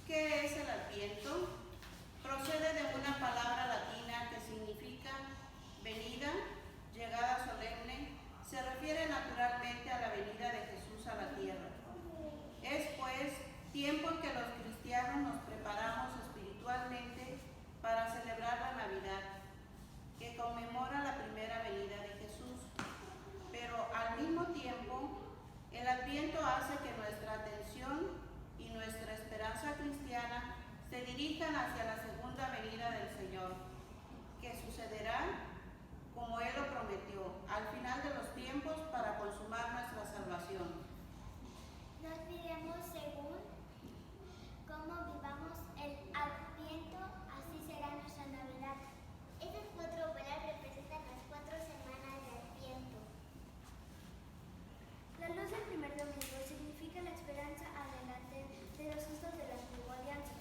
¿Qué es el Adviento? Procede de una palabra latina que significa venida, llegada solemne. Se refiere naturalmente a la venida de Jesús a la tierra. Es pues tiempo en que los cristianos nos preparamos espiritualmente para celebrar la Navidad, que conmemora la primera venida de Jesús. Pero al mismo tiempo, el Adviento hace que nuestra atención y nuestra esperanza cristiana se dirijan hacia la segunda venida del Señor, que sucederá como Él lo prometió, al final de los tiempos para consumar nuestra salvación. Nos diremos según cómo vivamos el Adviento, así será nuestra Navidad. Estas 4 velas representan las 4 semanas de Adviento. La luz del primer domingo significa la esperanza adelante de los justos de la antigua alianza,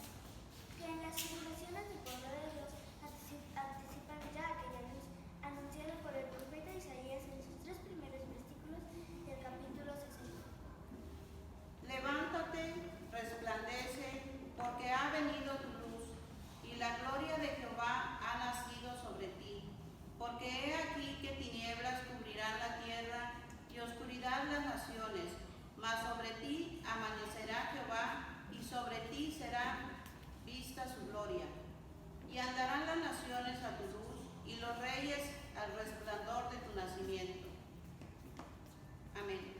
que en las generaciones del pueblo de Dios anticipan ya aquella luz anunciada por el profeta Isaías en sus 3 primeros versículos del capítulo 60. Levántate, resplandece, porque ha venido tu luz, y la gloria de Jehová ha nacido sobre ti. Porque he aquí que tinieblas cubrirán la tierra y oscuridad las naciones, mas sobre ti amanecerá Jehová, y sobre ti será vista su gloria. Y andarán las naciones a tu luz, y los reyes al resplandor de tu nacimiento. Amén.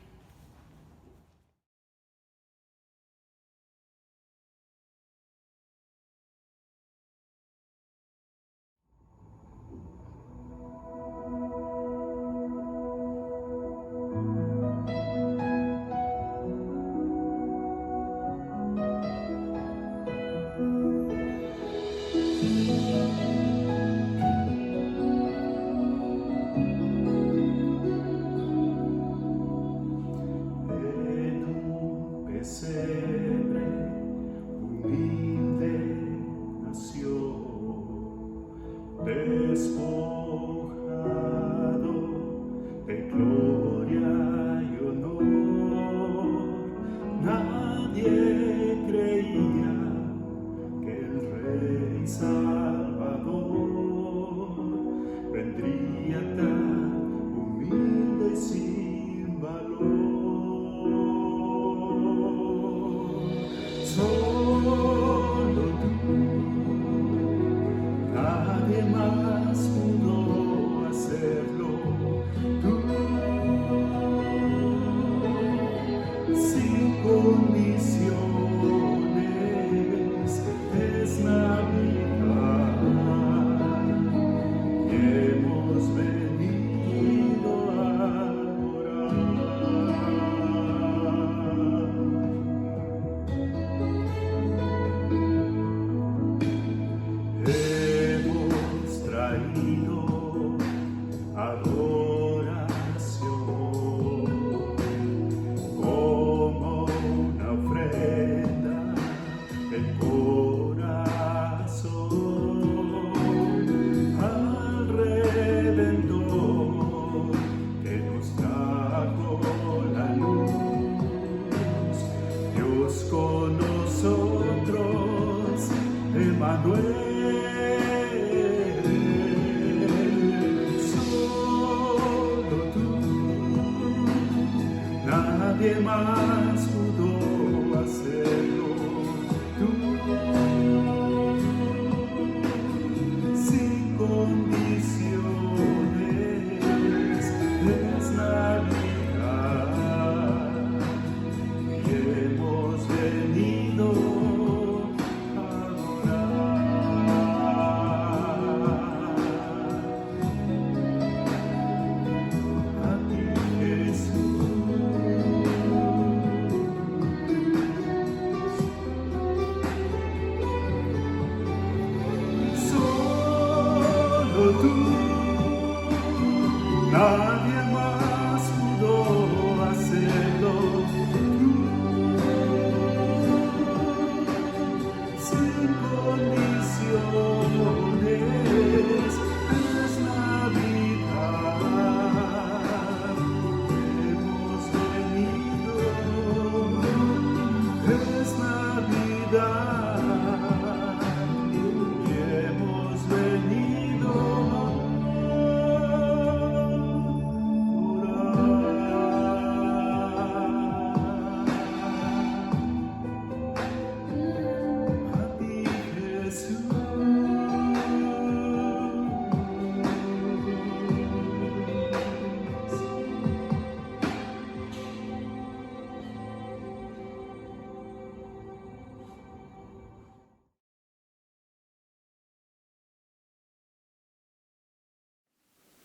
Es Navidad.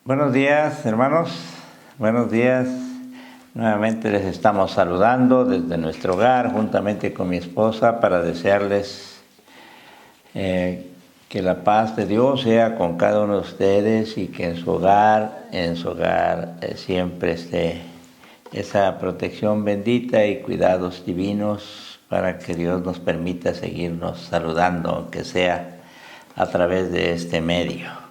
Buenos días, hermanos. Buenos días. Nuevamente les estamos saludando desde nuestro hogar, juntamente con mi esposa, para desearles que la paz de Dios sea con cada uno de ustedes y que en su hogar siempre esté esa protección bendita y cuidados divinos para que Dios nos permita seguirnos saludando, aunque sea a través de este medio.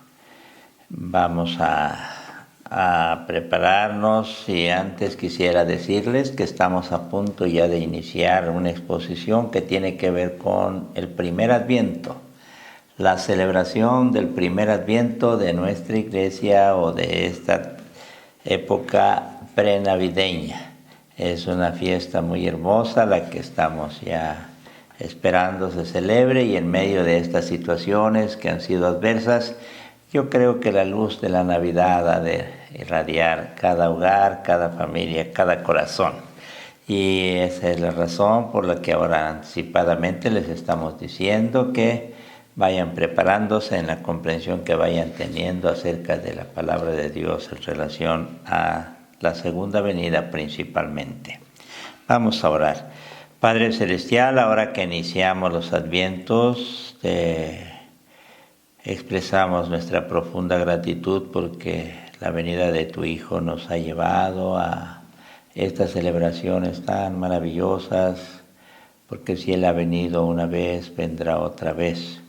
Vamos a prepararnos y antes quisiera decirles que estamos a punto ya de iniciar una exposición que tiene que ver con el primer Adviento, la celebración del primer Adviento de nuestra iglesia o de esta época prenavideña. Es una fiesta muy hermosa la que estamos ya esperando se celebre, y en medio de estas situaciones que han sido adversas, yo creo que la luz de la Navidad ha de irradiar cada hogar, cada familia, cada corazón. Y esa es la razón por la que ahora anticipadamente les estamos diciendo que vayan preparándose en la comprensión que vayan teniendo acerca de la palabra de Dios en relación a la segunda venida principalmente. Vamos a orar. Padre Celestial, ahora que iniciamos los Advientos, expresamos nuestra profunda gratitud porque la venida de tu Hijo nos ha llevado a estas celebraciones tan maravillosas, porque si Él ha venido una vez, vendrá otra vez.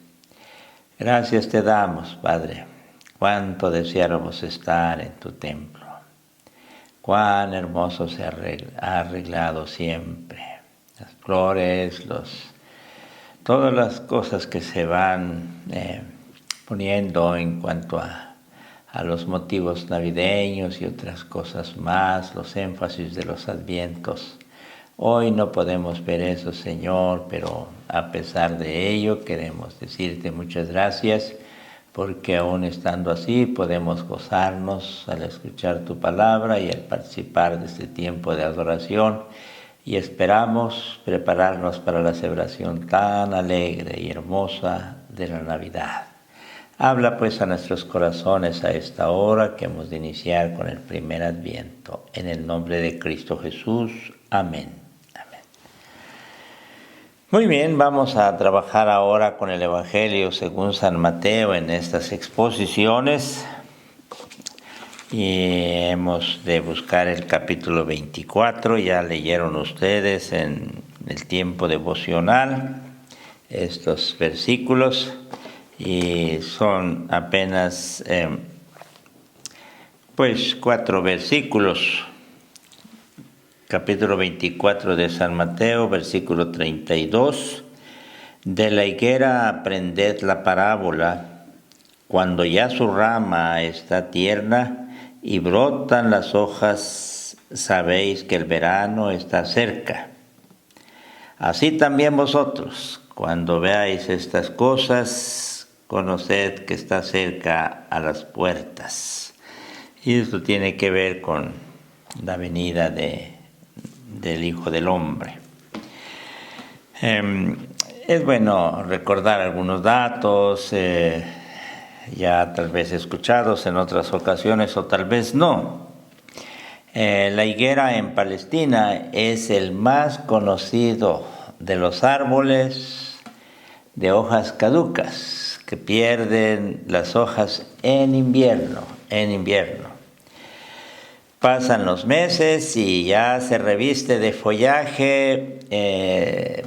Gracias te damos, Padre. Cuánto deseáramos estar en tu templo. Cuán hermoso se ha arreglado siempre. Las flores, todas las cosas que se van poniendo en cuanto a los motivos navideños y otras cosas más, los énfasis de los advientos. Hoy no podemos ver eso, Señor, pero a pesar de ello queremos decirte muchas gracias, porque aún estando así podemos gozarnos al escuchar tu palabra y al participar de este tiempo de adoración, y esperamos prepararnos para la celebración tan alegre y hermosa de la Navidad. Habla pues a nuestros corazones a esta hora que hemos de iniciar con el primer Adviento. En el nombre de Cristo Jesús. Amén. Amén. Muy bien, vamos a trabajar ahora con el Evangelio según San Mateo en estas exposiciones. Y hemos de buscar el capítulo 24, ya leyeron ustedes en el tiempo devocional estos versículos. Y son apenas 4 versículos. Capítulo 24 de San Mateo, versículo 32. De la higuera aprended la parábola. Cuando ya su rama está tierna y brotan las hojas, sabéis que el verano está cerca. Así también vosotros, cuando veáis estas cosas, conoced que está cerca a las puertas. Y esto tiene que ver con la venida del Hijo del Hombre. Es bueno recordar algunos datos, ya tal vez escuchados en otras ocasiones o tal vez no. La higuera en Palestina es el más conocido de los árboles de hojas caducas, que pierden las hojas en invierno. Pasan los meses y ya se reviste de follaje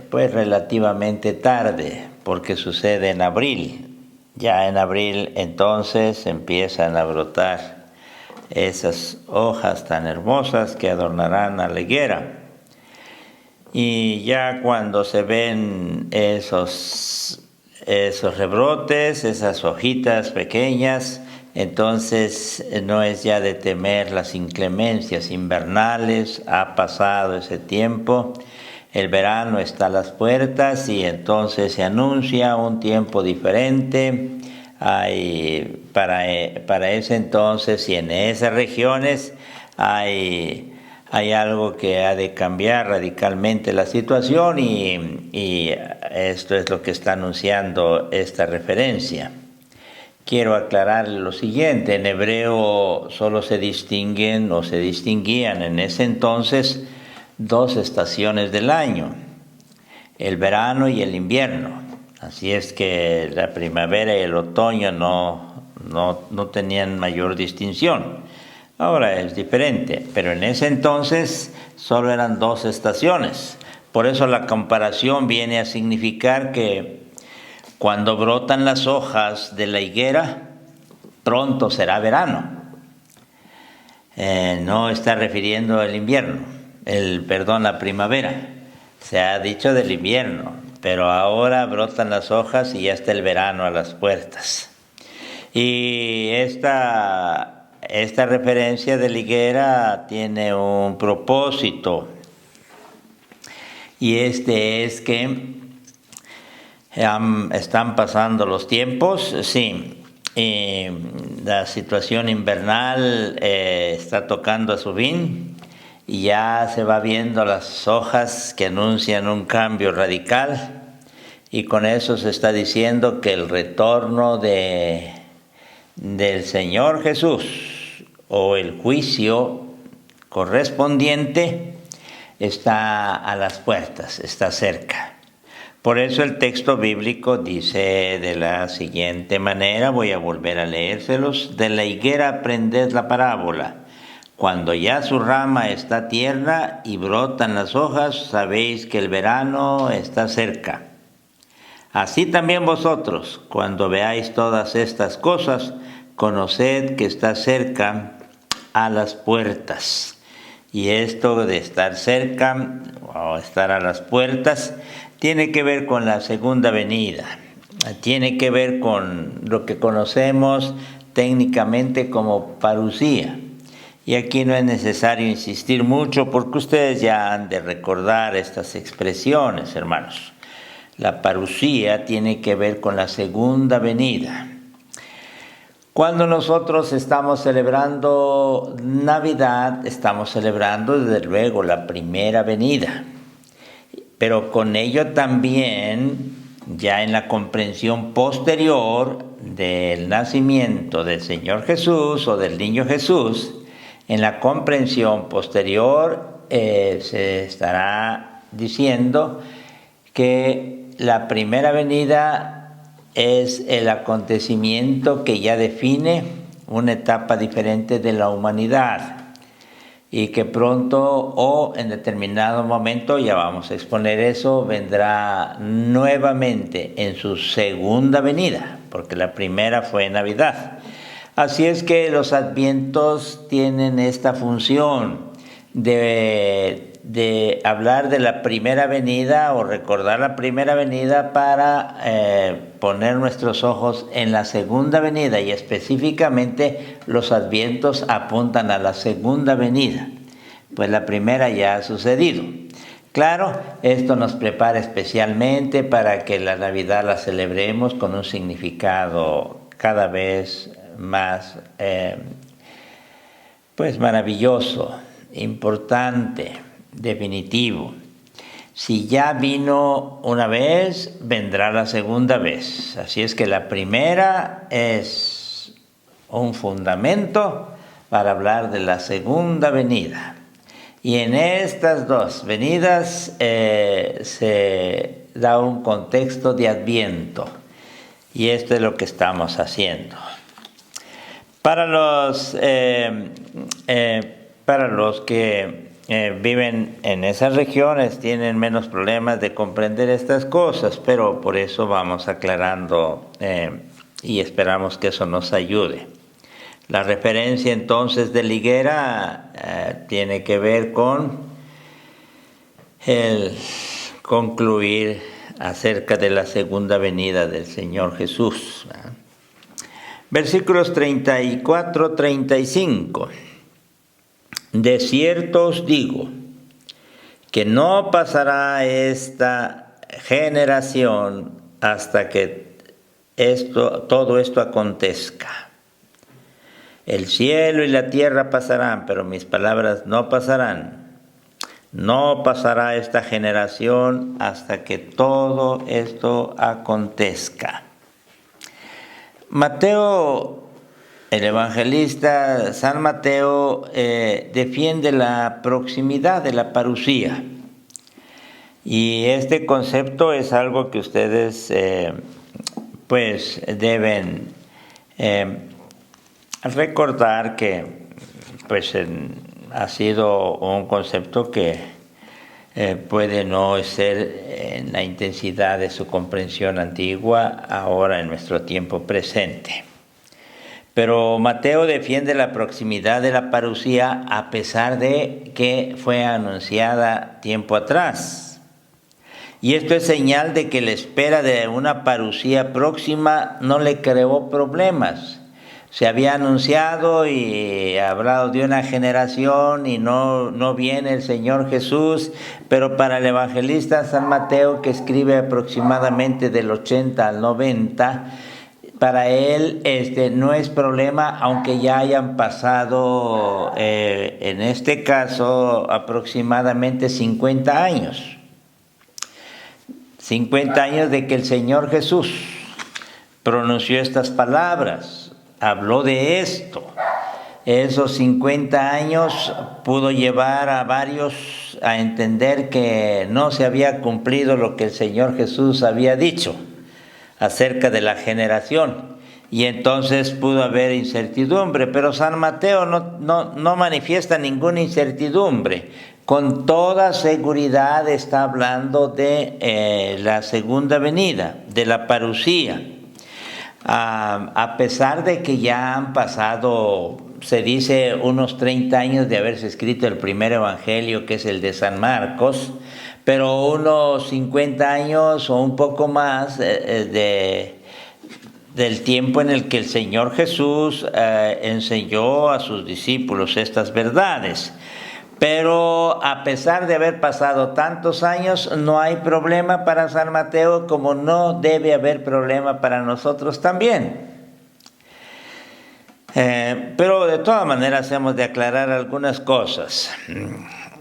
pues relativamente tarde, porque sucede en abril. Ya en abril entonces empiezan a brotar esas hojas tan hermosas que adornarán a la higuera. Y ya cuando se ven esos rebrotes, esas hojitas pequeñas, entonces no es ya de temer las inclemencias invernales, ha pasado ese tiempo, el verano está a las puertas y entonces se anuncia un tiempo diferente. Para ese entonces y en esas regiones hay algo que ha de cambiar radicalmente la situación y esto es lo que está anunciando esta referencia. quiero aclarar lo siguiente. En hebreo solo se distinguen o se distinguían en ese entonces dos estaciones del año, el verano y el invierno. Así es que la primavera y el otoño no tenían mayor distinción. Ahora es diferente, pero en ese entonces solo eran dos estaciones. Por eso la comparación viene a significar que cuando brotan las hojas de la higuera, pronto será verano. No está refiriendo al invierno, la primavera. Se ha dicho del invierno, pero ahora brotan las hojas y ya está el verano a las puertas. Y esta referencia de la higuera tiene un propósito, y este es que están pasando los tiempos, sí, y la situación invernal está tocando a su fin, y ya se va viendo las hojas que anuncian un cambio radical, y con eso se está diciendo que el retorno del Señor Jesús o el juicio correspondiente está a las puertas, está cerca. Por eso el texto bíblico dice de la siguiente manera, voy a volver a leérselos: de la higuera aprended la parábola. Cuando ya su rama está tierna y brotan las hojas, sabéis que el verano está cerca. Así también vosotros, cuando veáis todas estas cosas, conoced que está cerca a las puertas. Y esto de estar cerca o estar a las puertas tiene que ver con la segunda venida. Tiene que ver con lo que conocemos técnicamente como parusía. Y aquí no es necesario insistir mucho porque ustedes ya han de recordar estas expresiones, hermanos. La parusía tiene que ver con la segunda venida. Cuando nosotros estamos celebrando Navidad, estamos celebrando desde luego la primera venida. Pero con ello también, ya en la comprensión posterior del nacimiento del Señor Jesús o del niño Jesús, en la comprensión posterior se estará diciendo que la primera venida es el acontecimiento que ya define una etapa diferente de la humanidad y que pronto o en determinado momento, ya vamos a exponer eso, vendrá nuevamente en su segunda venida, porque la primera fue Navidad. Así es que los advientos tienen esta función de hablar de la primera venida o recordar la primera venida para poner nuestros ojos en la segunda venida, y específicamente los advientos apuntan a la segunda venida, pues la primera ya ha sucedido. Claro, esto nos prepara especialmente para que la Navidad la celebremos con un significado cada vez más pues maravilloso, importante, definitivo. Si ya vino una vez, vendrá la segunda vez. Así es que la primera es un fundamento para hablar de la segunda venida. Y en estas dos venidas se da un contexto de Adviento. Y esto es lo que estamos haciendo. Para los que viven en esas regiones tienen menos problemas de comprender estas cosas, pero por eso vamos aclarando y esperamos que eso nos ayude. La referencia entonces de la higuera tiene que ver con el concluir acerca de la segunda venida del Señor Jesús. Versículos 34-35. De cierto os digo que no pasará esta generación hasta que todo esto acontezca. El cielo y la tierra pasarán, pero mis palabras no pasarán. No pasará esta generación hasta que todo esto acontezca. Mateo, el evangelista San Mateo, defiende la proximidad de la parusía. Y este concepto es algo que ustedes pues deben recordar que pues ha sido un concepto que puede no ser en la intensidad de su comprensión antigua ahora en nuestro tiempo presente. Pero Mateo defiende la proximidad de la parusía a pesar de que fue anunciada tiempo atrás. Y esto es señal de que la espera de una parusía próxima no le creó problemas. Se había anunciado y hablado de una generación y no viene el Señor Jesús, pero para el evangelista San Mateo, que escribe aproximadamente del 80 al 90, para él no es problema, aunque ya hayan pasado, en este caso, aproximadamente 50 años. 50 años de que el Señor Jesús pronunció estas palabras, habló de esto. Esos 50 años pudo llevar a varios a entender que no se había cumplido lo que el Señor Jesús había dicho acerca de la generación. Y entonces pudo haber incertidumbre, pero San Mateo no manifiesta ninguna incertidumbre. Con toda seguridad está hablando de la segunda venida, de la parusía. A pesar de que ya han pasado, se dice, unos 30 años de haberse escrito el primer evangelio, que es el de San Marcos, pero unos 50 años o un poco más del tiempo en el que el Señor Jesús enseñó a sus discípulos estas verdades. Pero a pesar de haber pasado tantos años, no hay problema para San Mateo, como no debe haber problema para nosotros también. Pero de todas maneras hemos de aclarar algunas cosas.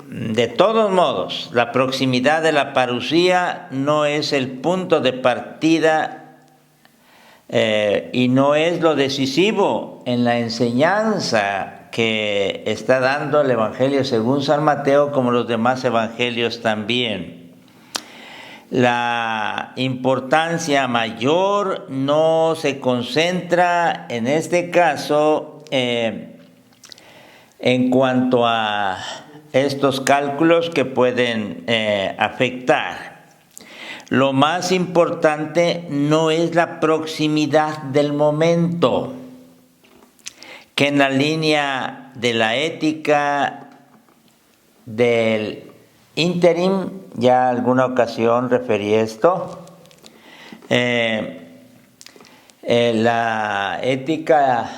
De todos modos, la proximidad de la parusía no es el punto de partida y no es lo decisivo en la enseñanza que está dando el Evangelio según San Mateo, como los demás evangelios también. La importancia mayor no se concentra en este caso en cuanto a estos cálculos que pueden afectar. Lo más importante no es la proximidad del momento, que en la línea de la ética del ínterim, ya alguna ocasión referí esto, la ética,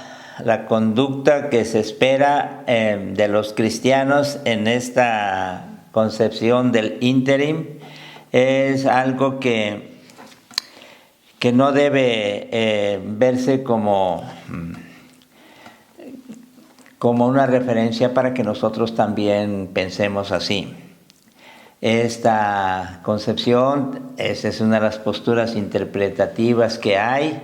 la conducta que se espera de los cristianos en esta concepción del ínterim es algo que no debe verse como una referencia para que nosotros también pensemos así. Esta concepción, esa es una de las posturas interpretativas que hay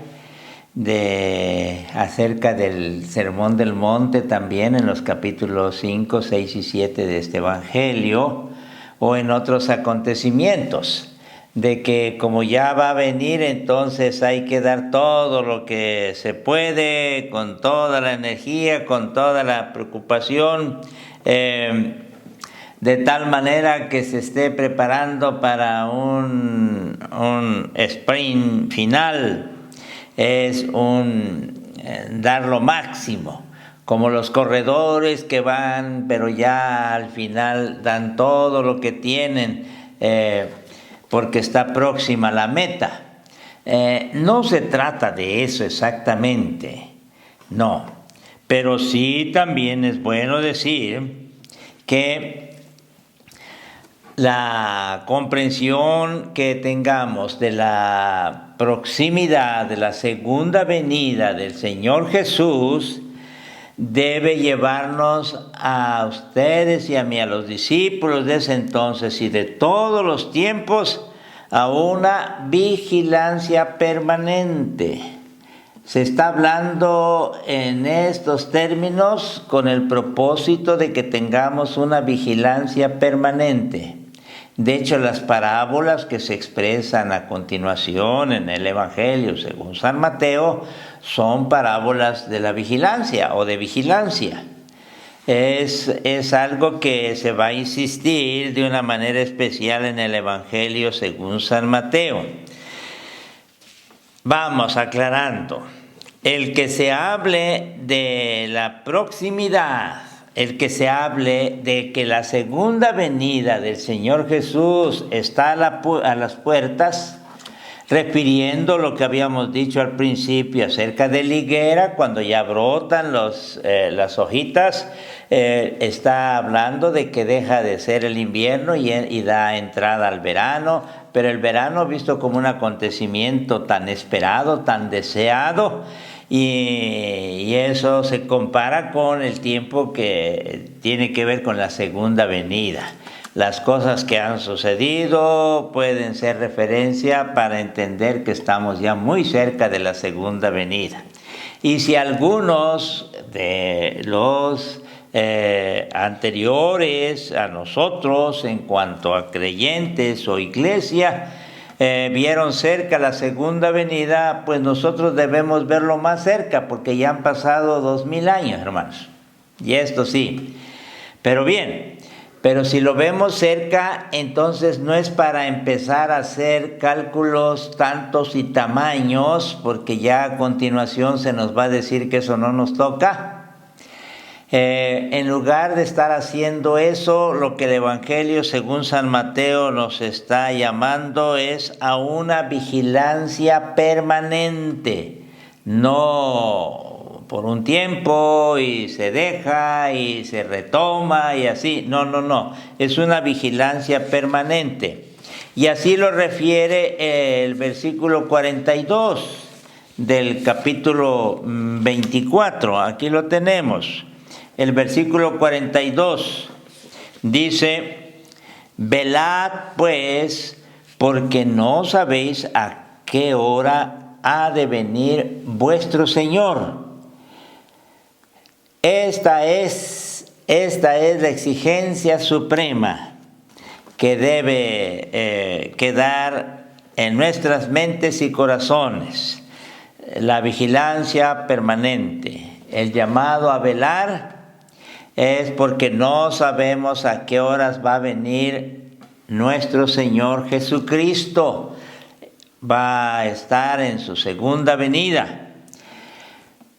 acerca del Sermón del Monte, también en los capítulos 5, 6 y 7 de este Evangelio, o en otros acontecimientos, de que como ya va a venir, entonces hay que dar todo lo que se puede, con toda la energía, con toda la preocupación, de tal manera que se esté preparando para un sprint final, es dar lo máximo, como los corredores que van, pero ya al final dan todo lo que tienen, porque está próxima la meta. No se trata de eso exactamente, no. Pero sí también es bueno decir que la comprensión que tengamos de la proximidad de la segunda venida del Señor Jesús debe llevarnos a ustedes y a mí, a los discípulos de ese entonces y de todos los tiempos, a una vigilancia permanente, Se está hablando en estos términos con el propósito de que tengamos una vigilancia permanente. De hecho, las parábolas que se expresan a continuación en el Evangelio según San Mateo son parábolas de la vigilancia o de vigilancia. Es algo que se va a insistir de una manera especial en el Evangelio según San Mateo. Vamos aclarando. El que se hable de la proximidad, el que se hable de que la segunda venida del Señor Jesús está a las puertas, refiriendo lo que habíamos dicho al principio acerca de la higuera, cuando ya brotan las hojitas, está hablando de que deja de ser el invierno y da entrada al verano, pero el verano visto como un acontecimiento tan esperado, tan deseado, y eso se compara con el tiempo que tiene que ver con la segunda venida. Las cosas que han sucedido pueden ser referencia para entender que estamos ya muy cerca de la segunda venida. Y si algunos de los anteriores a nosotros, en cuanto a creyentes o iglesia, vieron cerca la segunda venida, pues nosotros debemos verlo más cerca, porque ya han pasado 2000 años, hermanos. Y esto sí. Pero bien, pero si lo vemos cerca, entonces no es para empezar a hacer cálculos tantos y tamaños, porque ya a continuación se nos va a decir que eso no nos toca. En lugar de estar haciendo eso, lo que el Evangelio según San Mateo nos está llamando es a una vigilancia permanente, no por un tiempo y se deja y se retoma y así, no, es una vigilancia permanente. Y así lo refiere el versículo 42 del capítulo 24, aquí lo tenemos. El versículo 42 dice: velad pues, porque no sabéis a qué hora ha de venir vuestro Señor. Esta es la exigencia suprema que debe quedar en nuestras mentes y corazones. La vigilancia permanente, el llamado a velar, es porque no sabemos a qué horas va a venir nuestro Señor Jesucristo. Va a estar en su segunda venida.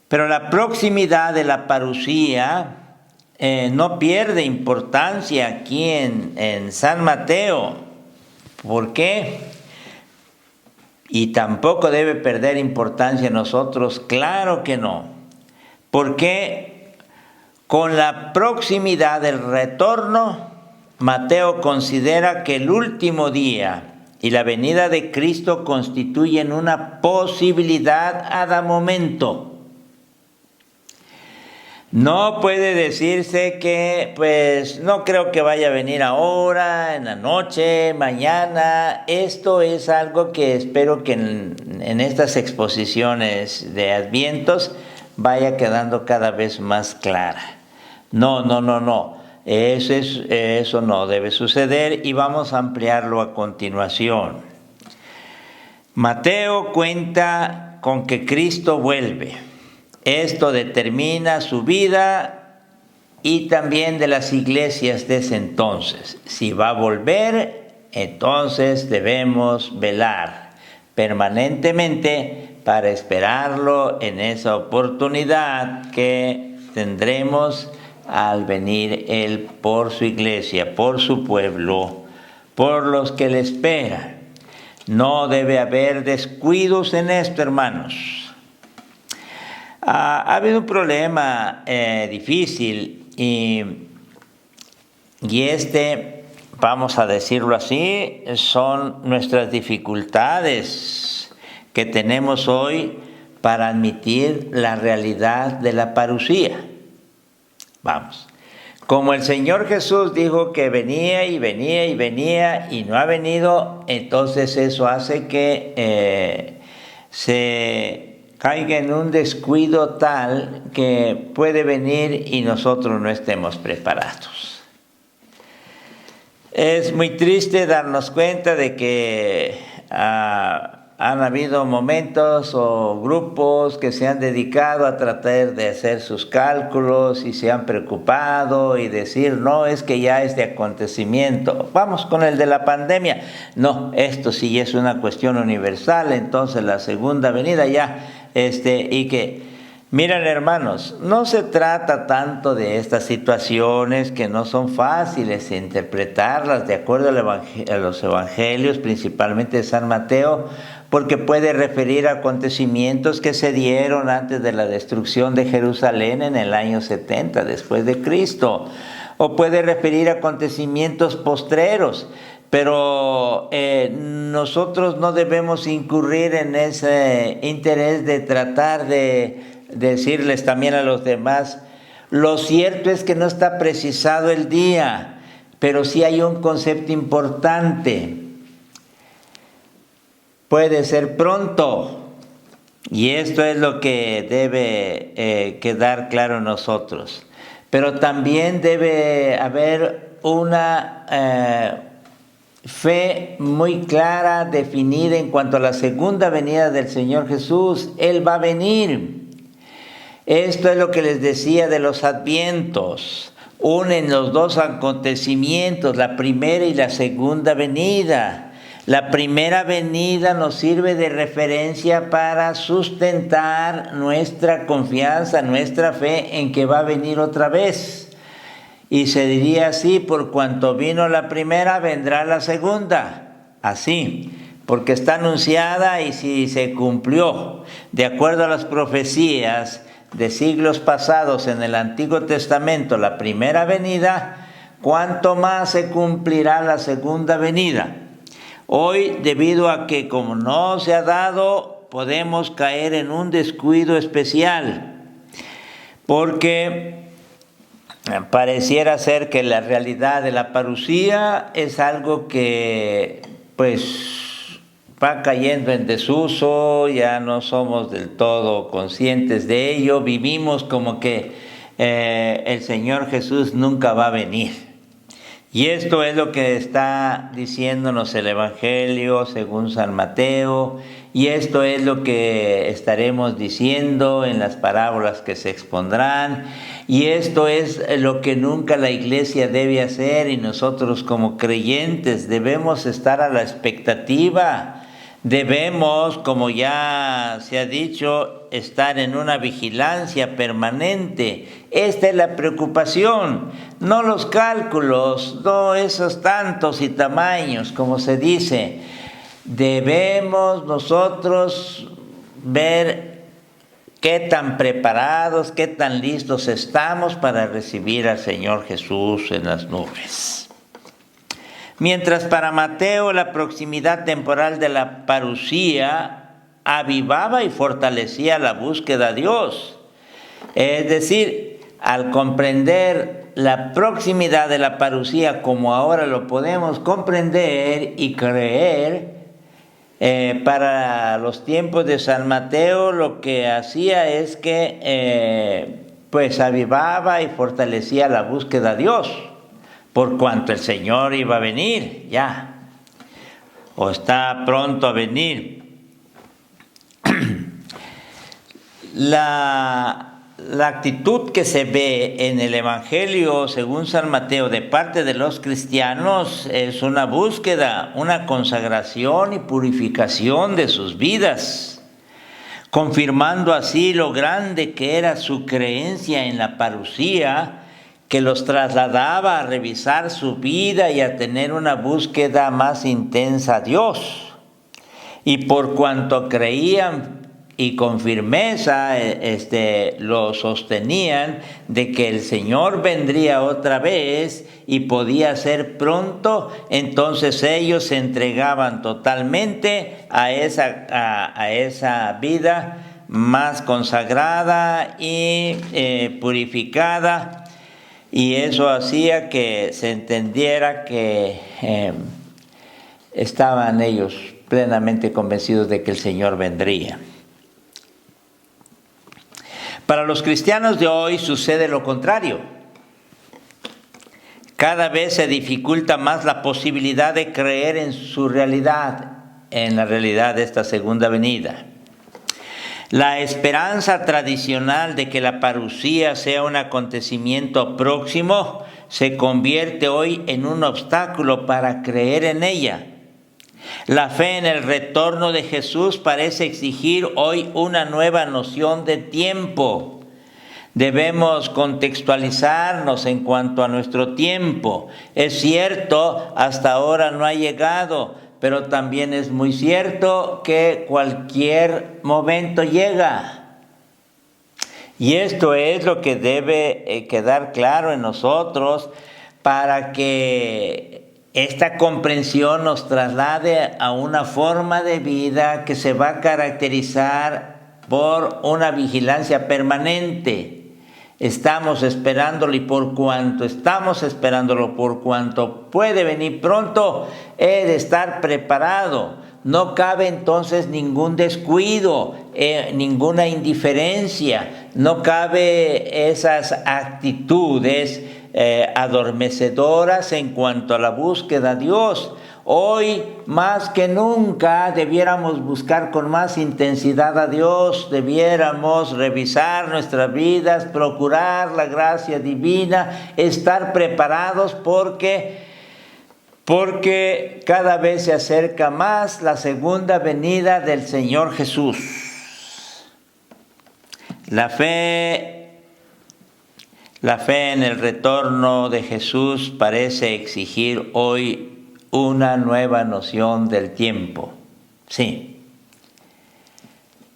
Pero la proximidad de la parusía no pierde importancia aquí en San Mateo. ¿Por qué? Y tampoco debe perder importancia en nosotros. Claro que no. Porque con la proximidad del retorno, Mateo considera que el último día y la venida de Cristo constituyen una posibilidad a momento. No puede decirse que, pues, no creo que vaya a venir ahora, en la noche, mañana. Esto es algo que espero que en estas exposiciones de Advientos vaya quedando cada vez más clara. No. Eso no debe suceder y vamos a ampliarlo a continuación. Mateo cuenta con que Cristo vuelve. Esto determina su vida y también de las iglesias de ese entonces. Si va a volver, entonces debemos velar permanentemente para esperarlo en esa oportunidad que tendremos al venir Él por su iglesia, por su pueblo, por los que le esperan. No debe haber descuidos en esto, hermanos. Ha habido un problema difícil y vamos a decirlo así, son nuestras dificultades que tenemos hoy para admitir la realidad de la parusía. Vamos. Como el Señor Jesús dijo que venía y no ha venido, entonces eso hace que se caiga en un descuido tal que puede venir y nosotros no estemos preparados. Es muy triste darnos cuenta de que han habido momentos o grupos que se han dedicado a tratar de hacer sus cálculos y se han preocupado y decir, no, es que ya es de acontecimiento. Vamos con el de la pandemia. No, esto sí es una cuestión universal, entonces la segunda venida ya, y que, miren hermanos, no se trata tanto de estas situaciones que no son fáciles de interpretarlas de acuerdo a los evangelios, principalmente de San Mateo, porque puede referir a acontecimientos que se dieron antes de la destrucción de Jerusalén en el año 70 después de Cristo, o puede referir a acontecimientos postreros, pero nosotros no debemos incurrir en ese interés de tratar de decirles también a los demás, lo cierto es que no está precisado el día, pero sí hay un concepto importante. Puede ser pronto, y esto es lo que debe quedar claro en nosotros. Pero también debe haber una fe muy clara, definida en cuanto a la segunda venida del Señor Jesús. Él va a venir. Esto es lo que les decía de los advientos. Unen los dos acontecimientos, la primera y la segunda venida. La primera venida nos sirve de referencia para sustentar nuestra confianza, nuestra fe en que va a venir otra vez. Y se diría así, por cuanto vino la primera, vendrá la segunda. Así, porque está anunciada y si se cumplió, de acuerdo a las profecías de siglos pasados en el Antiguo Testamento, la primera venida, ¿cuánto más se cumplirá la segunda venida? Hoy, debido a que como no se ha dado, podemos caer en un descuido especial, porque pareciera ser que la realidad de la parusía es algo que pues va cayendo en desuso, ya no somos del todo conscientes de ello, vivimos como que el Señor Jesús nunca va a venir. Y esto es lo que está diciéndonos el Evangelio según San Mateo, y esto es lo que estaremos diciendo en las parábolas que se expondrán, y esto es lo que nunca la Iglesia debe hacer, y nosotros como creyentes debemos estar a la expectativa. Debemos, como ya se ha dicho, estar en una vigilancia permanente. Esta es la preocupación, no los cálculos, no esos tantos y tamaños, como se dice. Debemos nosotros ver qué tan preparados, qué tan listos estamos para recibir al Señor Jesús en las nubes. Mientras para Mateo la proximidad temporal de la parusía avivaba y fortalecía la búsqueda a Dios. Es decir, al comprender la proximidad de la parusía como ahora lo podemos comprender y creer, para los tiempos de San Mateo lo que hacía es que pues avivaba y fortalecía la búsqueda a Dios, por cuanto el Señor iba a venir ya, o está pronto a venir. La actitud que se ve en el Evangelio según San Mateo de parte de los cristianos es una búsqueda, una consagración y purificación de sus vidas, confirmando así lo grande que era su creencia en la parusía, que los trasladaba a revisar su vida y a tener una búsqueda más intensa a Dios. Y por cuanto creían y con firmeza lo sostenían de que el Señor vendría otra vez y podía ser pronto, entonces ellos se entregaban totalmente a esa vida más consagrada y purificada. Y eso hacía que se entendiera que estaban ellos plenamente convencidos de que el Señor vendría. Para los cristianos de hoy sucede lo contrario. Cada vez se dificulta más la posibilidad de creer en su realidad, en la realidad de esta segunda venida. La esperanza tradicional de que la parusía sea un acontecimiento próximo se convierte hoy en un obstáculo para creer en ella. La fe en el retorno de Jesús parece exigir hoy una nueva noción de tiempo. Debemos contextualizarnos en cuanto a nuestro tiempo. Es cierto, hasta ahora no ha llegado, pero también es muy cierto que cualquier momento llega. Y esto es lo que debe quedar claro en nosotros para que esta comprensión nos traslade a una forma de vida que se va a caracterizar por una vigilancia permanente. Estamos esperándolo y por cuanto estamos esperándolo, por cuanto puede venir pronto, he de estar preparado. No cabe entonces ningún descuido, ninguna indiferencia, no cabe esas actitudes adormecedoras en cuanto a la búsqueda de Dios. Hoy más que nunca debiéramos buscar con más intensidad a Dios, debiéramos revisar nuestras vidas, procurar la gracia divina, estar preparados porque cada vez se acerca más la segunda venida del Señor Jesús. La fe en el retorno de Jesús parece exigir hoy una nueva noción del tiempo. Sí,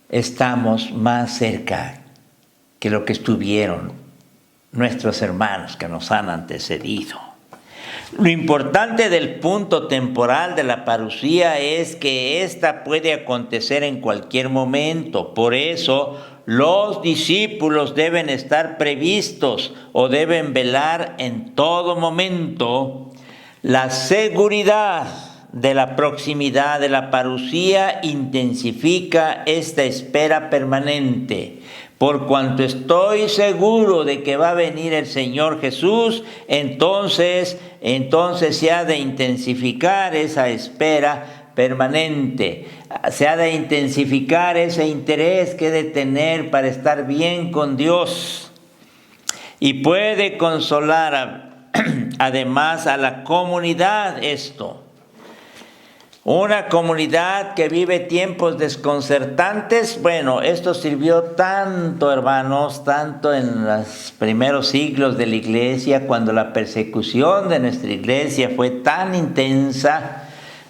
estamos más cerca que lo que estuvieron nuestros hermanos que nos han antecedido. Lo importante del punto temporal de la parusía es que ésta puede acontecer en cualquier momento. Por eso, los discípulos deben estar previstos o deben velar en todo momento. La seguridad de la proximidad de la parusía intensifica esta espera permanente. Por cuanto estoy seguro de que va a venir el Señor Jesús, entonces se ha de intensificar esa espera permanente. Se ha de intensificar ese interés que he de tener para estar bien con Dios. Y puede consolar además a la comunidad esto. Una comunidad que vive tiempos desconcertantes, bueno, esto sirvió tanto, hermanos, tanto en los primeros siglos de la iglesia, cuando la persecución de nuestra iglesia fue tan intensa.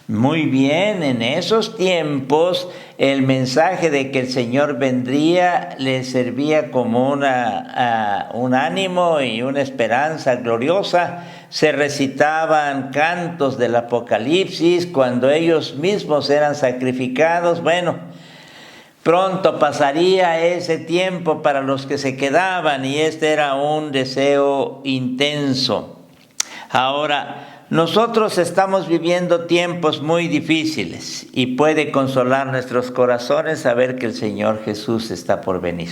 Muy bien, en esos tiempos el mensaje de que el Señor vendría les servía como un ánimo y una esperanza gloriosa. Se recitaban cantos del Apocalipsis cuando ellos mismos eran sacrificados. Bueno, pronto pasaría ese tiempo para los que se quedaban y este era un deseo intenso. Ahora, nosotros estamos viviendo tiempos muy difíciles y puede consolar nuestros corazones saber que el Señor Jesús está por venir.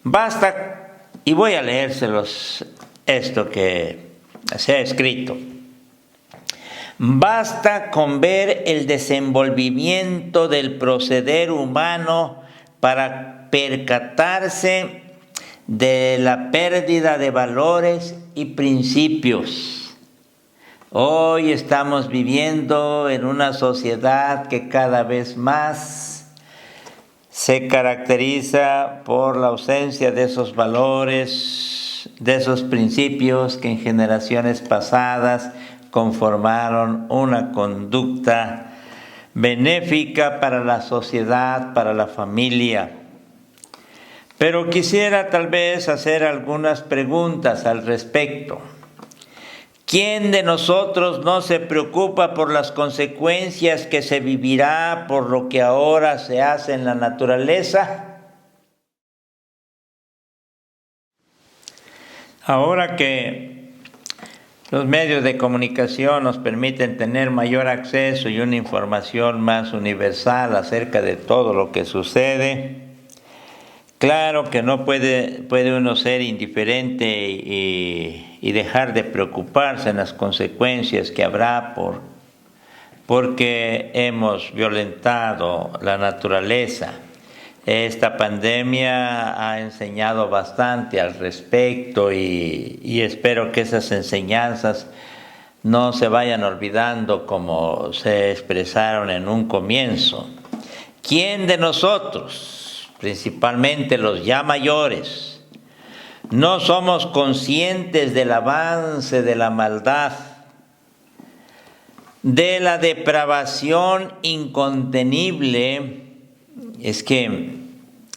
Basta, y voy a leérselos esto que se ha escrito. Basta con ver el desenvolvimiento del proceder humano para percatarse de la pérdida de valores y principios. Hoy estamos viviendo en una sociedad que cada vez más se caracteriza por la ausencia de esos valores, de esos principios que en generaciones pasadas conformaron una conducta benéfica para la sociedad, para la familia. Pero quisiera tal vez hacer algunas preguntas al respecto. ¿Quién de nosotros no se preocupa por las consecuencias que se vivirá por lo que ahora se hace en la naturaleza? Ahora que los medios de comunicación nos permiten tener mayor acceso y una información más universal acerca de todo lo que sucede, Claro que no puede uno ser indiferente y dejar de preocuparse en las consecuencias que habrá porque hemos violentado la naturaleza. Esta pandemia ha enseñado bastante al respecto y espero que esas enseñanzas no se vayan olvidando como se expresaron en un comienzo. ¿Quién de nosotros, principalmente los ya mayores, no somos conscientes del avance de la maldad, de la depravación incontenible? Es que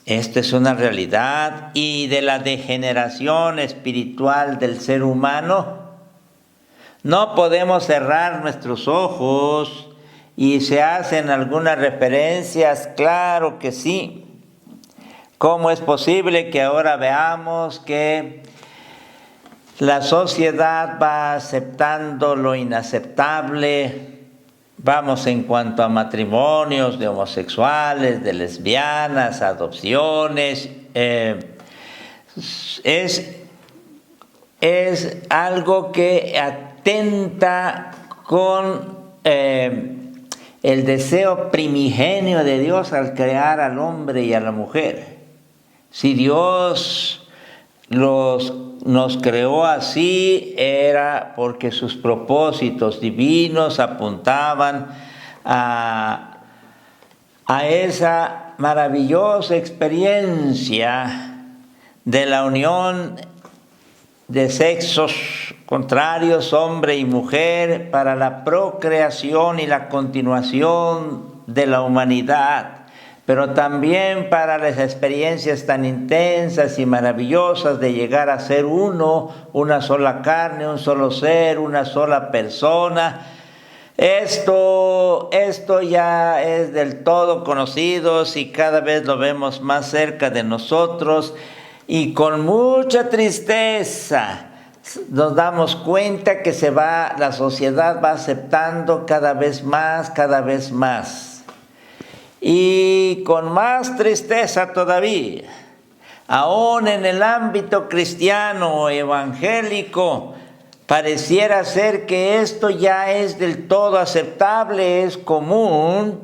esto es una realidad, y de la degeneración espiritual del ser humano. No podemos cerrar nuestros ojos y se hacen algunas referencias, claro que sí. ¿Cómo es posible que ahora veamos que la sociedad va aceptando lo inaceptable? Vamos en cuanto a matrimonios de homosexuales, de lesbianas, adopciones. Es algo que atenta con el deseo primigenio de Dios al crear al hombre y a la mujer. Si Dios nos creó así, era porque sus propósitos divinos apuntaban a esa maravillosa experiencia de la unión de sexos contrarios, hombre y mujer, para la procreación y la continuación de la humanidad, pero también para las experiencias tan intensas y maravillosas de llegar a ser uno, una sola carne, un solo ser, una sola persona. Esto ya es del todo conocido y cada vez lo vemos más cerca de nosotros, y con mucha tristeza nos damos cuenta que la sociedad va aceptando cada vez más. Y con más tristeza todavía, aún en el ámbito cristiano o evangélico, pareciera ser que esto ya es del todo aceptable, es común.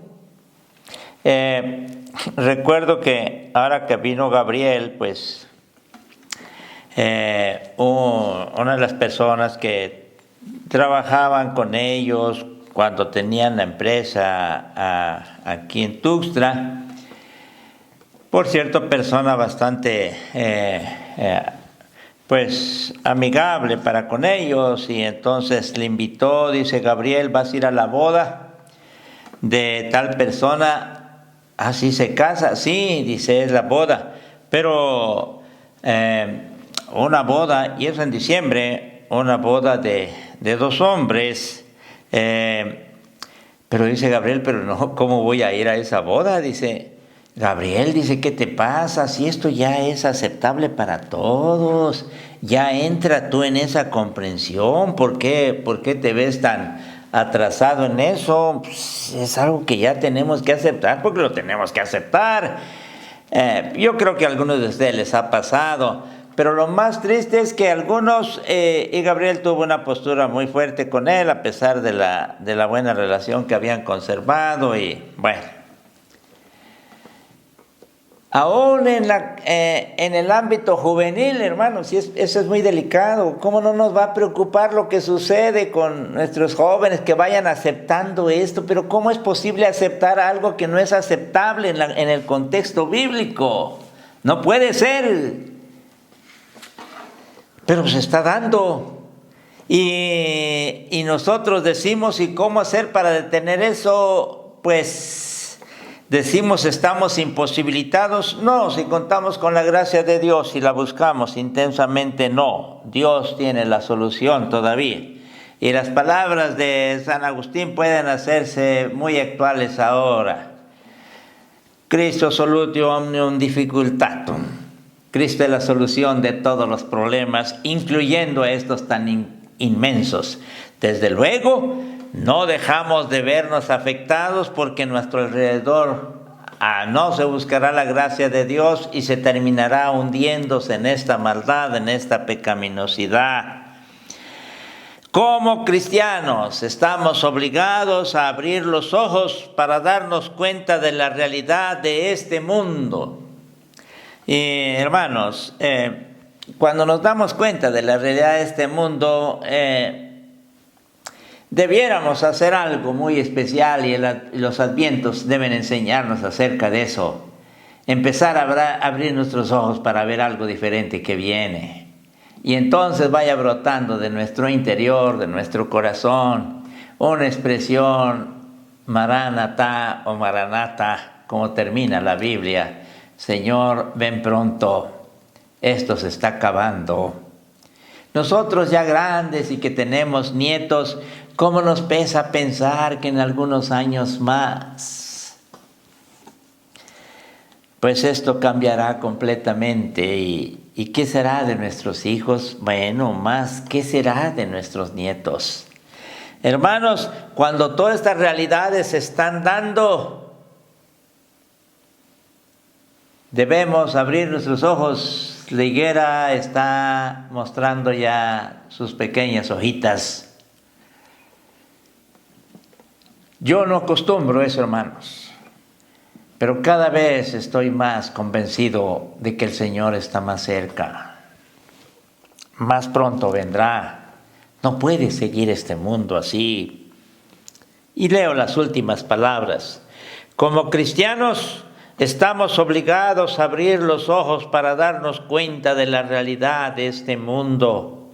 Recuerdo que ahora que vino Gabriel, pues una de las personas que trabajaban con ellos cuando tenían la empresa aquí en Tuxtla, por cierto, persona bastante pues amigable para con ellos, y entonces le invitó, dice: Gabriel, ¿vas a ir a la boda de tal persona? ¿Así se casa? Sí, dice, es la boda, pero una boda, y eso en diciembre, una boda de 2 hombres. Pero dice Gabriel, pero no, ¿cómo voy a ir a esa boda? Dice Gabriel, dice, ¿qué te pasa? Si esto ya es aceptable para todos, ya entra tú en esa comprensión. ¿Por qué te ves tan atrasado en eso? Pues es algo que ya tenemos que aceptar, porque lo tenemos que aceptar. Yo creo que a algunos de ustedes les ha pasado. Pero lo más triste es que algunos, y Gabriel tuvo una postura muy fuerte con él, a pesar de la buena relación que habían conservado, y bueno. Aún en el ámbito juvenil, hermanos, y eso es muy delicado. ¿Cómo no nos va a preocupar lo que sucede con nuestros jóvenes que vayan aceptando esto? Pero ¿cómo es posible aceptar algo que no es aceptable en el contexto bíblico? No puede ser. Pero se está dando, y nosotros decimos, ¿y cómo hacer para detener eso? Pues decimos, estamos imposibilitados. No, si contamos con la gracia de Dios y la buscamos intensamente, no. Dios tiene la solución todavía, y las palabras de San Agustín pueden hacerse muy actuales ahora. Cristo solutio omnium difficultatum. Cristo es la solución de todos los problemas, incluyendo a estos tan inmensos. Desde luego, no dejamos de vernos afectados porque a nuestro alrededor no se buscará la gracia de Dios y se terminará hundiéndose en esta maldad, en esta pecaminosidad. Como cristianos estamos obligados a abrir los ojos para darnos cuenta de la realidad de este mundo. Y hermanos, cuando nos damos cuenta de la realidad de este mundo, debiéramos hacer algo muy especial y los advientos deben enseñarnos acerca de eso. Empezar a abrir nuestros ojos para ver algo diferente que viene. Y entonces vaya brotando de nuestro interior, de nuestro corazón, una expresión Maranatá o Maranata, como termina la Biblia. Señor, ven pronto, esto se está acabando. Nosotros ya grandes y que tenemos nietos, ¿cómo nos pesa pensar que en algunos años más, pues esto cambiará completamente? ¿Y qué será de nuestros hijos? Bueno, más, ¿qué será de nuestros nietos? Hermanos, cuando todas estas realidades se están dando, debemos abrir nuestros ojos. La higuera está mostrando ya sus pequeñas hojitas. Yo no acostumbro eso, hermanos, pero cada vez estoy más convencido de que el Señor está más cerca. Más pronto vendrá. No puede seguir este mundo así. Y leo las últimas palabras. Como cristianos, estamos obligados a abrir los ojos para darnos cuenta de la realidad de este mundo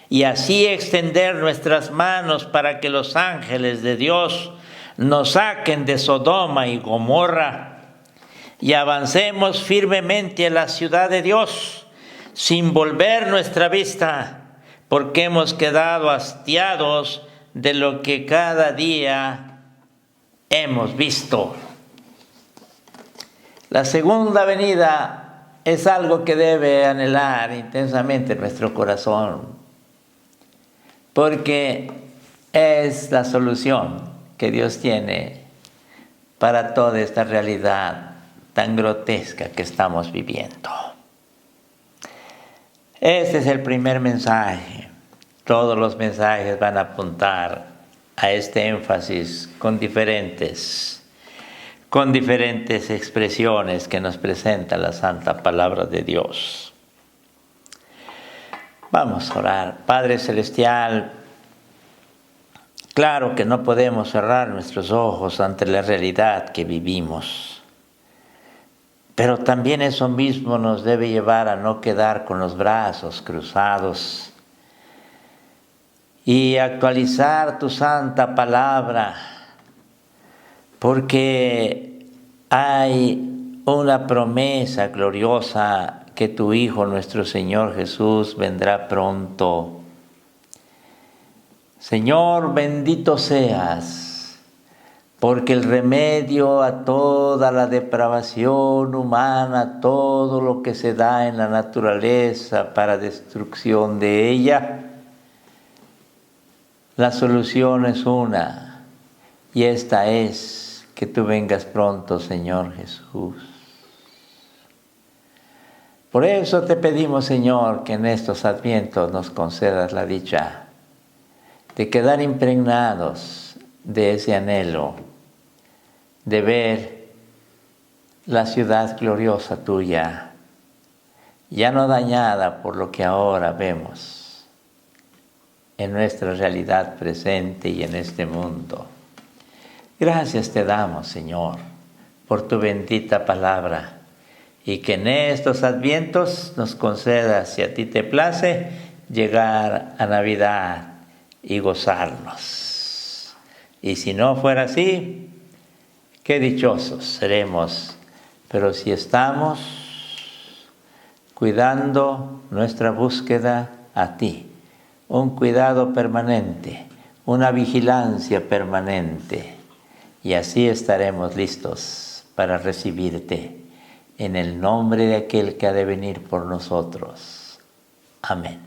y así extender nuestras manos para que los ángeles de Dios nos saquen de Sodoma y Gomorra y avancemos firmemente a la ciudad de Dios sin volver nuestra vista, porque hemos quedado hastiados de lo que cada día hemos visto. La segunda venida es algo que debe anhelar intensamente nuestro corazón, porque es la solución que Dios tiene para toda esta realidad tan grotesca que estamos viviendo. Este es el primer mensaje. Todos los mensajes van a apuntar a este énfasis con diferentes expresiones que nos presenta la Santa Palabra de Dios. Vamos a orar. Padre Celestial, claro que no podemos cerrar nuestros ojos ante la realidad que vivimos, pero también eso mismo nos debe llevar a no quedar con los brazos cruzados y actualizar tu Santa Palabra, porque hay una promesa gloriosa que tu Hijo, nuestro Señor Jesús, vendrá pronto. Señor, bendito seas, porque el remedio a toda la depravación humana, todo lo que se da en la naturaleza para destrucción de ella, la solución es una, y esta es que tú vengas pronto, Señor Jesús. Por eso te pedimos, Señor, que en estos advientos nos concedas la dicha de quedar impregnados de ese anhelo de ver la ciudad gloriosa tuya, ya no dañada por lo que ahora vemos en nuestra realidad presente y en este mundo. Gracias te damos, Señor, por tu bendita palabra, y que en estos advientos nos concedas, si a ti te place, llegar a Navidad y gozarnos. Y si no fuera así, qué dichosos seremos. Pero si estamos cuidando nuestra búsqueda a ti, un cuidado permanente, una vigilancia permanente, y así estaremos listos para recibirte en el nombre de aquel que ha de venir por nosotros. Amén.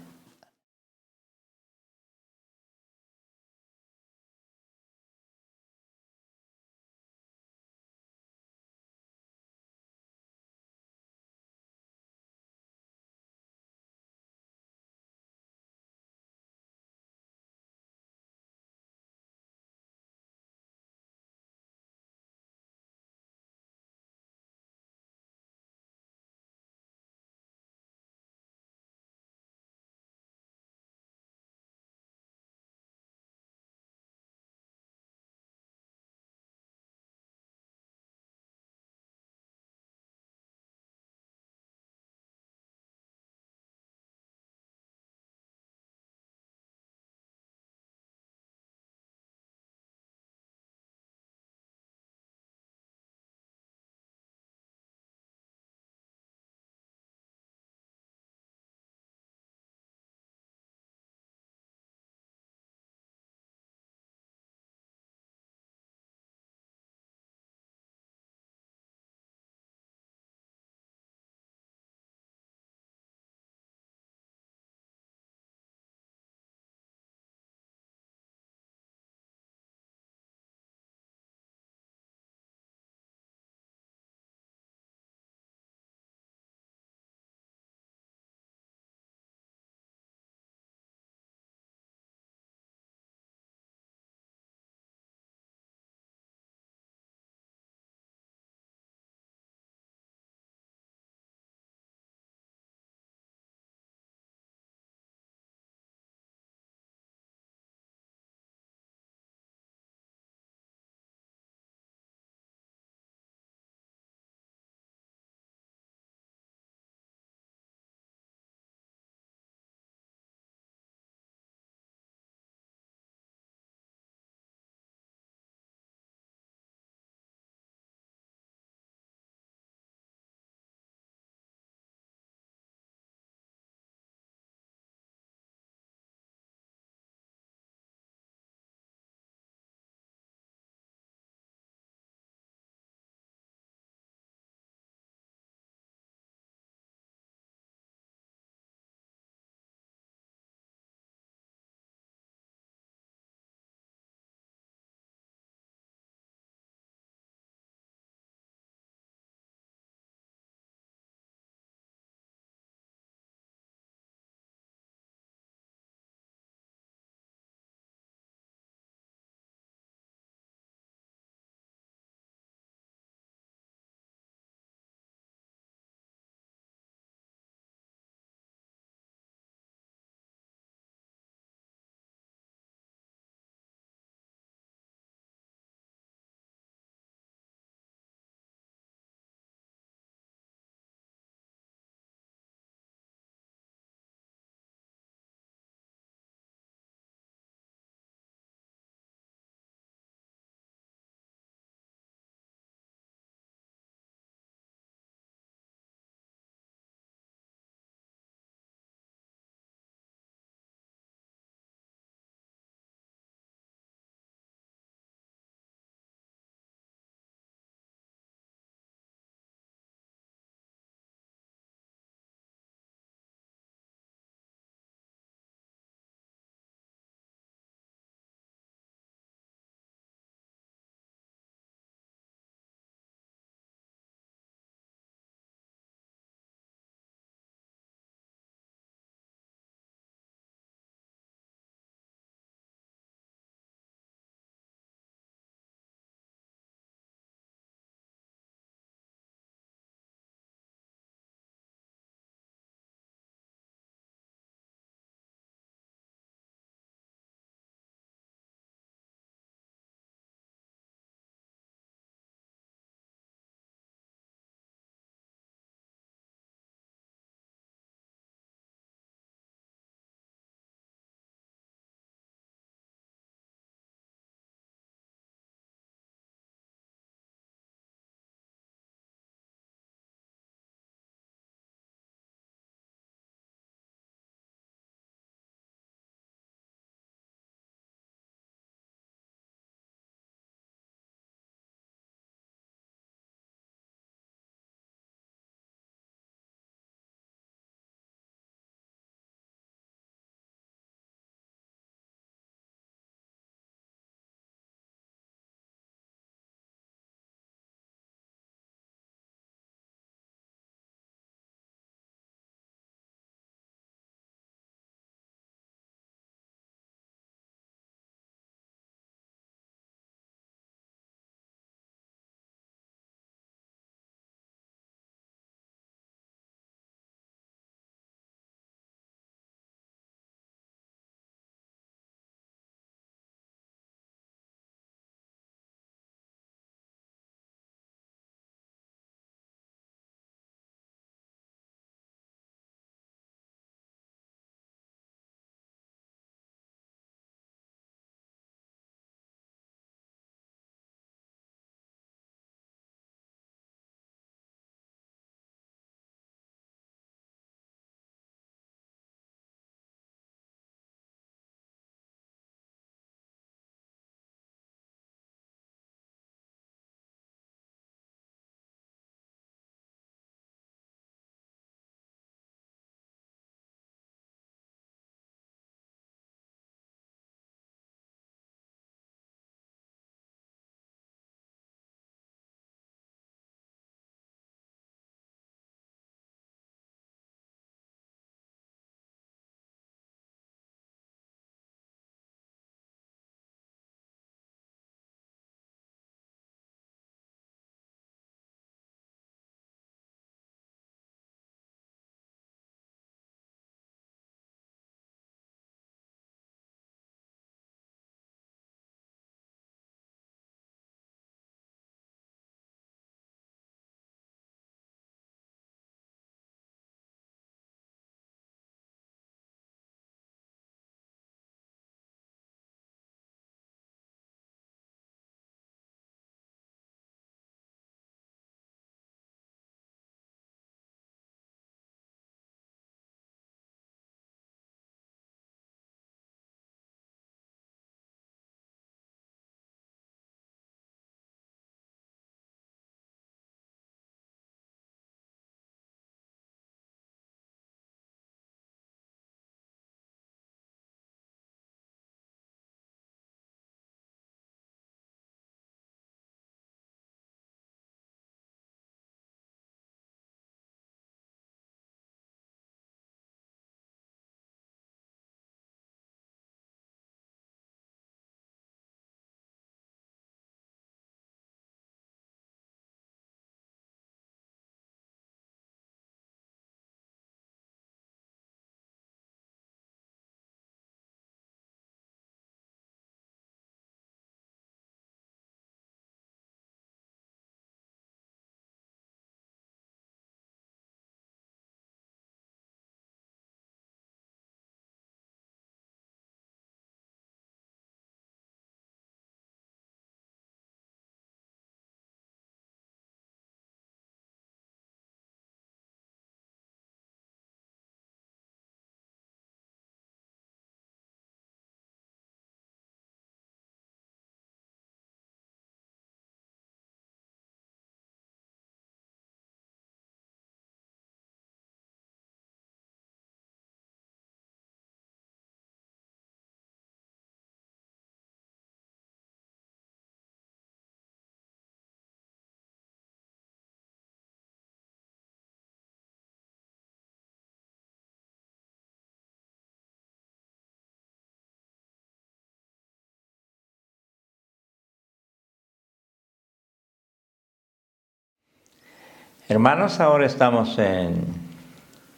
Hermanos, ahora estamos en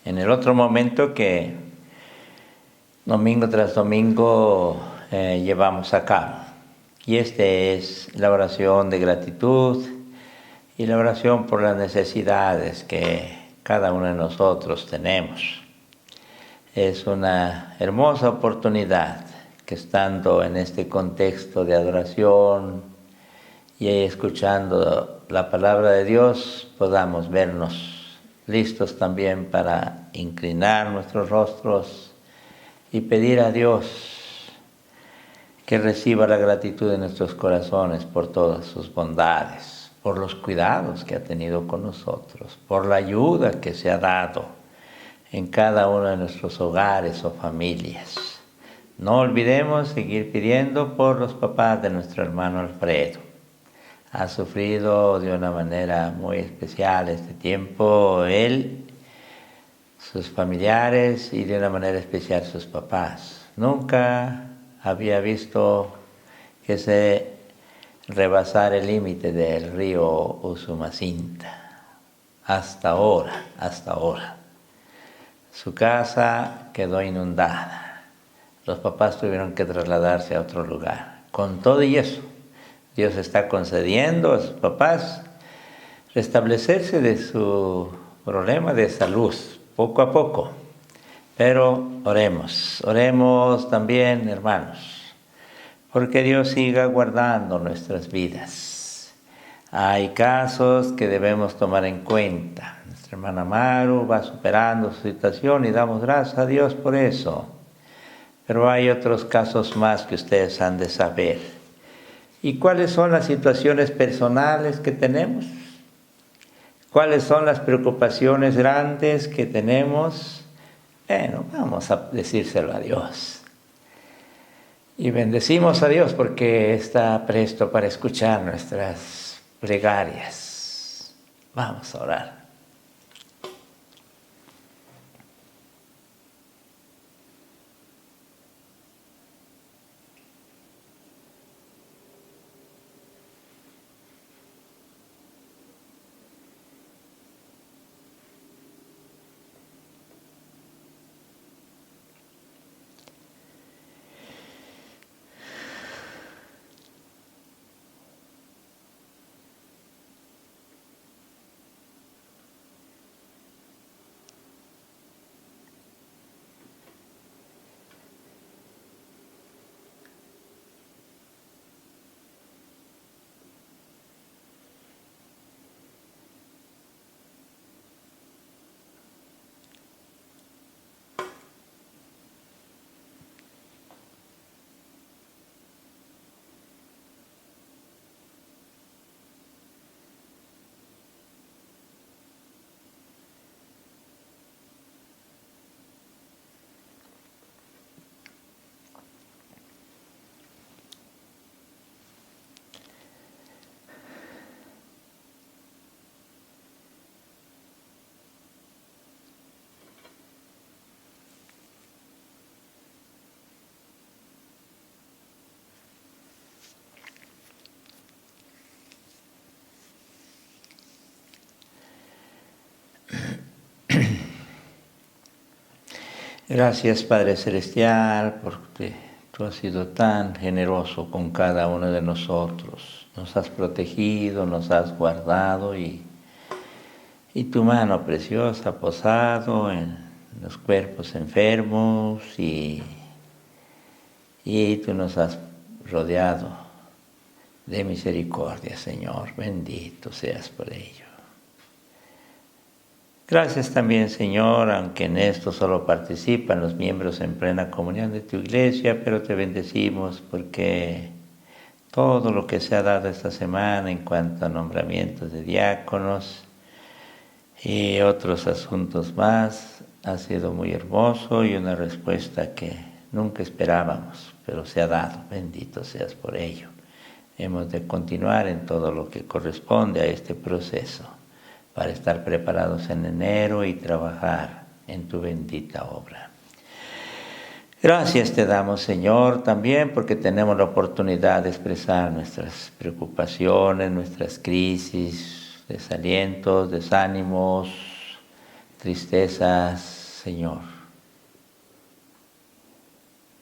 el otro momento que domingo tras domingo llevamos a cabo. Y este es la oración de gratitud y la oración por las necesidades que cada uno de nosotros tenemos. Es una hermosa oportunidad que estando en este contexto de adoración y escuchando la palabra de Dios podamos vernos listos también para inclinar nuestros rostros y pedir a Dios que reciba la gratitud de nuestros corazones por todas sus bondades, por los cuidados que ha tenido con nosotros, por la ayuda que se ha dado en cada uno de nuestros hogares o familias. No olvidemos seguir pidiendo por los papás de nuestro hermano Alfredo. Ha sufrido de una manera muy especial este tiempo él, sus familiares y de una manera especial sus papás. Nunca había visto que se rebasara el límite del río Usumacinta. Hasta ahora. Su casa quedó inundada. Los papás tuvieron que trasladarse a otro lugar. Con todo y eso, Dios está concediendo a sus papás restablecerse de su problema de salud, poco a poco. Pero oremos también, hermanos, porque Dios siga guardando nuestras vidas. Hay casos que debemos tomar en cuenta. Nuestra hermana Maru va superando su situación y damos gracias a Dios por eso. Pero hay otros casos más que ustedes han de saber. ¿Y cuáles son las situaciones personales que tenemos? ¿Cuáles son las preocupaciones grandes que tenemos? Bueno, vamos a decírselo a Dios. Y bendecimos a Dios porque está presto para escuchar nuestras plegarias. Vamos a orar. Gracias, Padre Celestial, porque tú has sido tan generoso con cada uno de nosotros. Nos has protegido, nos has guardado y tu mano preciosa ha posado en los cuerpos enfermos y tú nos has rodeado de misericordia, Señor. Bendito seas por ello. Gracias también, Señor, aunque en esto solo participan los miembros en plena comunión de tu iglesia, pero te bendecimos porque todo lo que se ha dado esta semana en cuanto a nombramientos de diáconos y otros asuntos más ha sido muy hermoso y una respuesta que nunca esperábamos, pero se ha dado. Bendito seas por ello. Hemos de continuar en todo lo que corresponde a este proceso, para estar preparados en enero y trabajar en tu bendita obra. Gracias te damos, Señor, también porque tenemos la oportunidad de expresar nuestras preocupaciones, nuestras crisis, desalientos, desánimos, tristezas, Señor.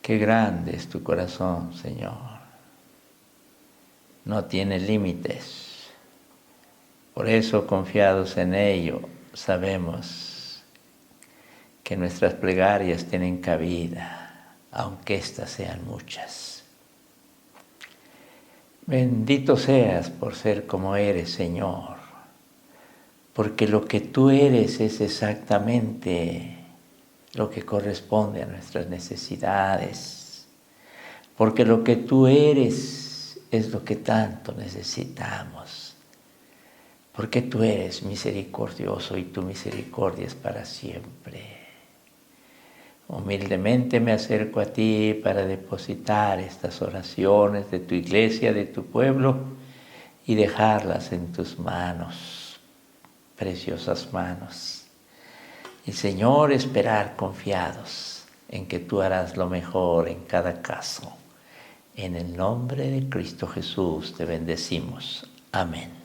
Qué grande es tu corazón, Señor. No tiene límites. Por eso, confiados en ello, sabemos que nuestras plegarias tienen cabida, aunque éstas sean muchas. Bendito seas por ser como eres, Señor, porque lo que tú eres es exactamente lo que corresponde a nuestras necesidades, porque lo que tú eres es lo que tanto necesitamos, porque tú eres misericordioso y tu misericordia es para siempre. Humildemente me acerco a ti para depositar estas oraciones de tu iglesia, de tu pueblo, y dejarlas en tus manos, preciosas manos. Y Señor, esperar confiados en que tú harás lo mejor en cada caso. En el nombre de Cristo Jesús te bendecimos. Amén.